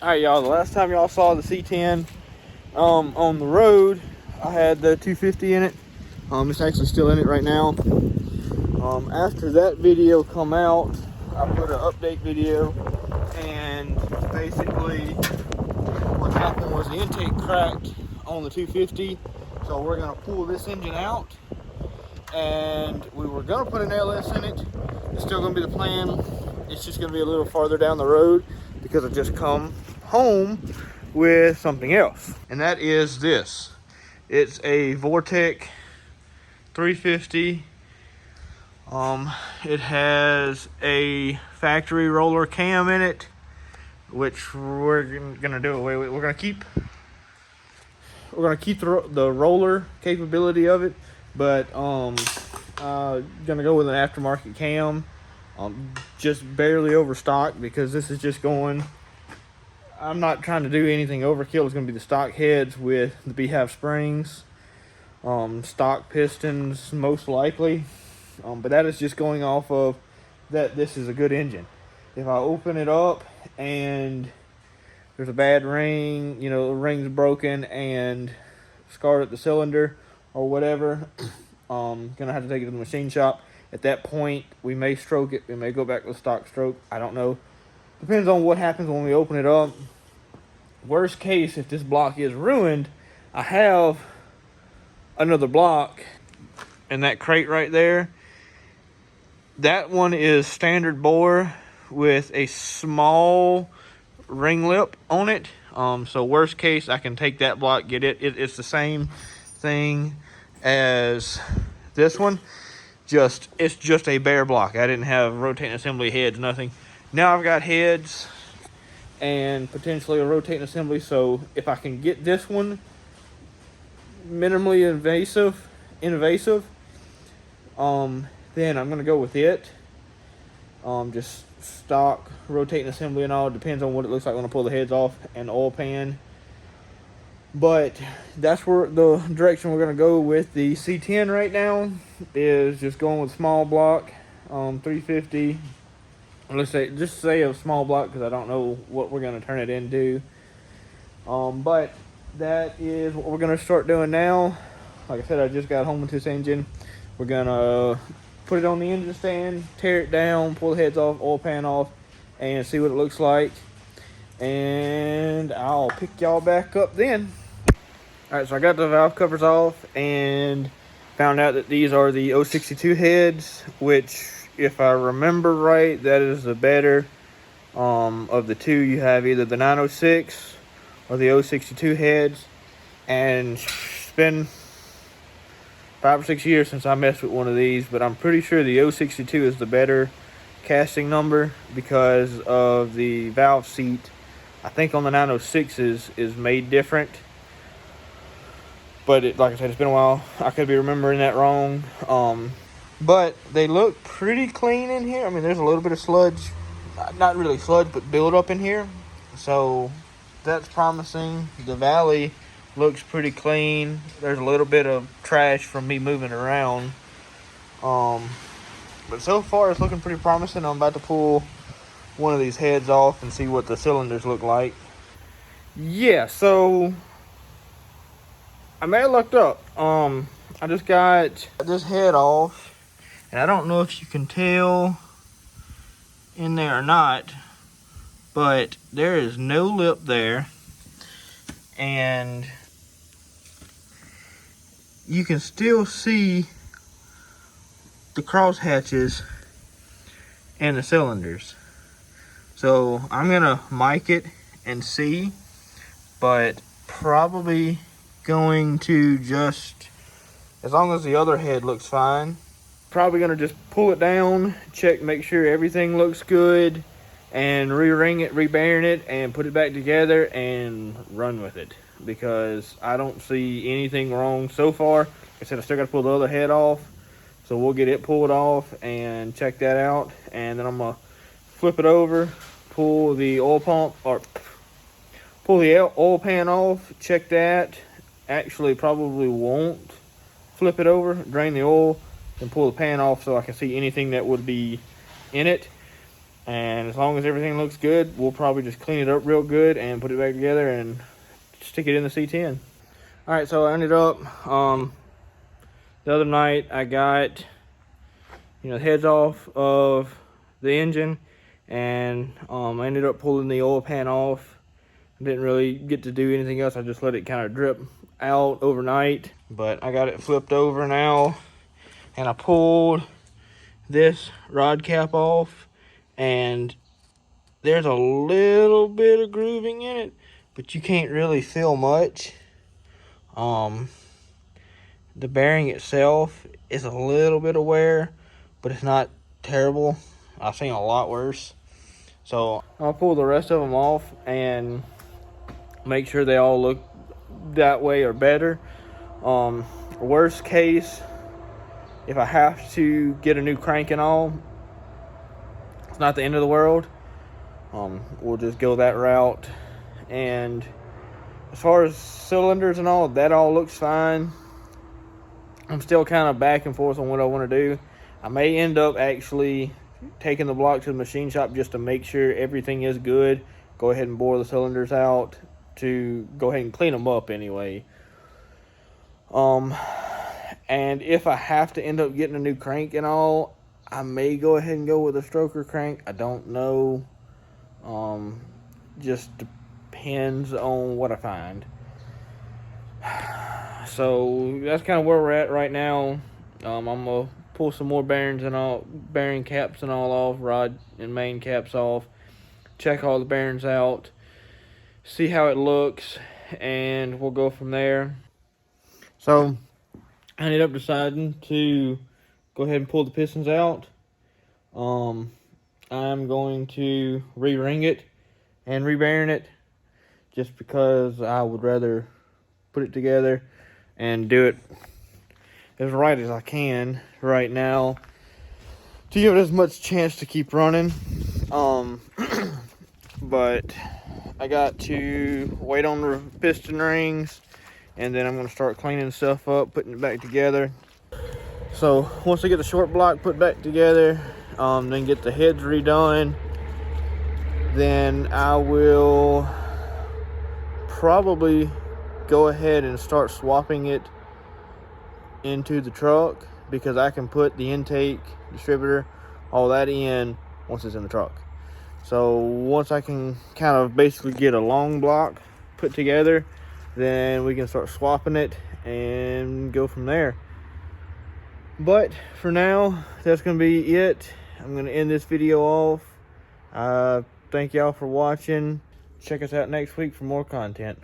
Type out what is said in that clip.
Alright, y'all, the last time y'all saw the C10 on the road, I had the 250 in it. It's actually still in it right now. After that video come out, I put an update video, and basically what happened was the intake cracked on the 250. So we're gonna pull this engine out, and we were gonna put an LS in it. It's still gonna be the plan. It's just gonna be a little farther down the road because I just come home with something else, and that is this. It's a Vortec 350. It has a factory roller cam in it, which we're gonna do away with. We're gonna keep the roller capability of it, but gonna go with an aftermarket cam, just barely overstock, because this is just going. I'm not trying to do anything overkill. It's gonna be the stock heads with the beehive springs, stock pistons most likely, but that is just going off of that this is a good engine. If I open it up and there's a bad ring, you know, the ring's broken and scarred at the cylinder or whatever, gonna have to take it to the machine shop. At that point, we may stroke it. We may go back with stock stroke. I don't know. Depends on what happens when we open it up. Worst case, if this block is ruined, I have another block in that crate right there. That one is standard bore with a small ring lip on it. So worst case, I can take that block, get it. It's the same thing as this one. It's just a bare block. I didn't have rotating assembly heads, nothing. Now I've got heads and potentially a rotating assembly. So if I can get this one minimally invasive, then I'm gonna go with it. Just stock rotating assembly and all. It depends on what it looks like when I pull the heads off, and oil pan. But that's where the direction we're gonna go with the C10 right now, is just going with small block, 350. Let's say a small block, because I don't know what we're gonna turn it into. But that is what we're gonna start doing now. Like I said, I just got home with this engine. We're gonna put it on the engine stand, tear it down, pull the heads off, oil pan off, and see what it looks like. And I'll pick y'all back up then. Alright, so I got the valve covers off and found out that these are the 062 heads, which, if I remember right, that is the better of the two. You have either the 906 or the 062 heads, and it's been 5 or 6 years since I messed with one of these, but I'm pretty sure the 062 is the better casting number because of the valve seat. I think on the 906s is made different, but like I said, it's been a while. I could be remembering that wrong. But they look pretty clean in here. I mean, there's a little bit of sludge, not really sludge, but build up in here, so that's promising. The valley looks pretty clean. There's a little bit of trash from me moving around, but so far it's looking pretty promising. I'm about to pull one of these heads off and see what the cylinders look like. Yeah, so I may have lucked up. I just got this head off, and I don't know if you can tell in there or not, but there is no lip there, and you can still see the cross hatches and the cylinders. So I'm gonna mic it and see, but probably going to just, as long as the other head looks fine, probably gonna just pull it down, check, make sure everything looks good, and re-ring it, re-bearing it, and put it back together and run with it, because I don't see anything wrong so far. Like I said, I still got to pull the other head off, so we'll get it pulled off and check that out, and then I'm gonna flip it over, pull the oil pump, or pull the oil pan off, check that. Actually probably won't flip it over, drain the oil, and pull the pan off so I can see anything that would be in it. And as long as everything looks good, we'll probably just clean it up real good and put it back together and stick it in the C10. All right, so I ended up, the other night I got, the heads off of the engine, and I ended up pulling the oil pan off. I didn't really get to do anything else. I just let it kind of drip out overnight, but I got it flipped over now, and I pulled this rod cap off, and there's a little bit of grooving in it, but you can't really feel much. The bearing itself is a little bit of wear, but it's not terrible. I've seen a lot worse. So I'll pull the rest of them off and make sure they all look that way or better. Worst case, if I have to get a new crank and all, it's not the end of the world. We'll just go that route. And as far as cylinders and all, that all looks fine. I'm still kind of back and forth on what I want to do. I may end up actually taking the block to the machine shop just to make sure everything is good. Go ahead and bore the cylinders out to go ahead and clean them up anyway. And if I have to end up getting a new crank and all, I may go ahead and go with a stroker crank. I don't know. Just depends on what I find. So that's kind of where we're at right now. I'm gonna pull some more bearings and all, bearing caps and all off, rod and main caps off, check all the bearings out, see how it looks, and we'll go from there. So I ended up deciding to go ahead and pull the pistons out. I'm going to re-ring it and re-bearing it, just because I would rather put it together and do it as right as I can right now to give it as much chance to keep running. But I got to wait on the piston rings, and then I'm going to start cleaning stuff up, putting it back together. So once I get the short block put back together, then get the heads redone, then I will probably go ahead and start swapping it into the truck, because I can put the intake, distributor, all that in once it's in the truck. So once I can kind of basically get a long block put together, then we can start swapping it and go from there. But for now, that's going to be it. I'm going to end this video off. Thank y'all for watching. Check us out next week for more content.